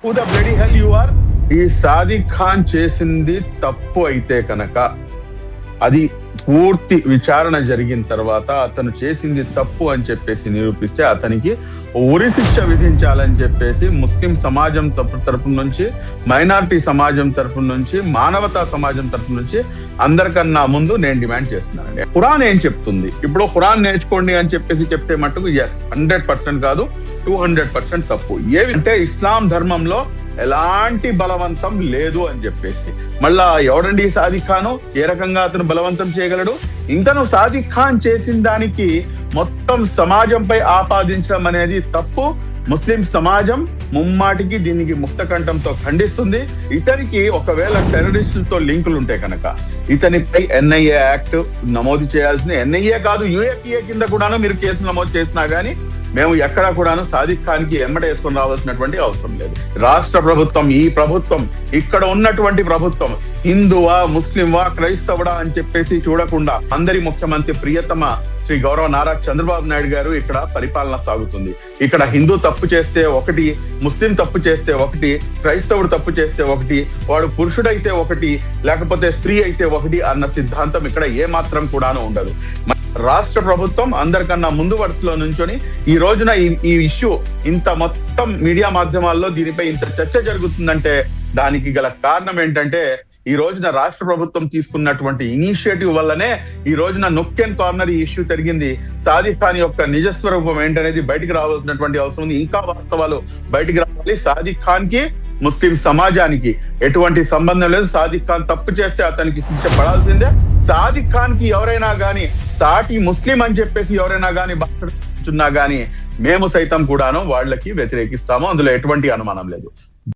Who the bloody hell you are? ఈ సాదిక్ ఖాన్ చేసింది తప్పు అయితే కనుక అది పూర్తి విచారణ జరిగిన తర్వాత అతను చేసింది తప్పు అని చెప్పేసి నిరూపిస్తే అతనికి ఉరి శిక్ష విధించాలని చెప్పేసి ముస్లిం సమాజం తరపు నుంచి, మైనారిటీ సమాజం తరపు నుంచి, మానవతా సమాజం తరపు నుంచి అందరికన్నా ముందు నేను డిమాండ్ చేస్తున్నానండి. ఖురాన్ ఏం చెప్తుంది? ఇప్పుడు ఖురాన్ నేర్చుకోండి అని చెప్పేసి చెప్తే మటుకు 100% కాదు, 200% తప్పు. ఏమంటే ఇస్లాం ధర్మంలో ఎలాంటి బలవంతం లేదు అని చెప్పేసి. మళ్ళా ఎవడండి సాదిక్ ఖాన్? ఏ రకంగా అతను బలవంతం చేయగలడు? ఇంతను సాదిక్ ఖాన్ చేసిన దానికి మొత్తం సమాజంపై ఆపాదించడం అనేది తప్పు. ముస్లిం సమాజం ముమ్మాటికి దీనికి ముక్తకంఠంతో ఖండిస్తుంది. ఇతనికి ఒకవేళ టెర్రరిస్టులతో లింకులు ఉంటే కనుక ఇతనిపై NIA యాక్ట్ నమోదు చేయాల్సింది. NIA కాదు, UAPA కింద కూడాను మీరు కేసు నమోదు చేసినా గానీ మేము ఎక్కడా కూడాను సాదిక్ ఖాన్ కి వేసుకొని రావాల్సినటువంటి అవసరం లేదు. రాష్ట్ర ప్రభుత్వం, ఈ ప్రభుత్వం, ఇక్కడ ఉన్నటువంటి ప్రభుత్వం హిందువా, ముస్లింవా, క్రైస్తవుడా అని చెప్పేసి చూడకుండా అందరి ముఖ్యమంత్రి ప్రియతమ శ్రీ గౌరవ నారా చంద్రబాబు నాయుడు గారు ఇక్కడ పరిపాలన సాగుతుంది. ఇక్కడ హిందూ తప్పు చేస్తే ఒకటి, ముస్లిం తప్పు చేస్తే ఒకటి, క్రైస్తవుడు తప్పు చేస్తే ఒకటి, వాడు పురుషుడైతే ఒకటి, లేకపోతే స్త్రీ అయితే ఒకటి అన్న సిద్ధాంతం ఇక్కడ ఏ మాత్రం కూడాను ఉండదు. రాష్ట్ర ప్రభుత్వం అందరికన్నా ముందు వరుసలో నుంచొని ఈ రోజున ఈ ఇష్యూ ఇంత మొత్తం మీడియా మాధ్యమాల్లో దీనిపై ఇంత చర్చ జరుగుతుందంటే దానికి గల కారణం ఏంటంటే ఈ రోజున రాష్ట్ర ప్రభుత్వం తీసుకున్నటువంటి ఇనిషియేటివ్ వల్లనే ఈ రోజున నొక్ అండ్ కార్నర్ ఈ ఇష్యూ జరిగింది. సాదిక్ ఖాన్ యొక్క నిజస్వరూపం ఏంటనేది బయటికి రావాల్సినటువంటి అవసరం ఉంది. ఇంకా వాస్తవాలు బయటికి రావాలి. సాదిక్ ఖాన్ కి ముస్లిం సమాజానికి ఎటువంటి సంబంధం లేదు. సాదిక్ ఖాన్ తప్పు చేస్తే అతనికి శిక్ష పడాల్సిందే. సాదిక్ ఖాన్ కి ఎవరైనా గానీ సాటి ముస్లిం అని చెప్పేసి ఎవరైనా గానీ బాధ గానీ మేము సైతం కూడాను వాళ్ళకి వ్యతిరేకిస్తాము. అందులో ఎటువంటి అనుమానం లేదు.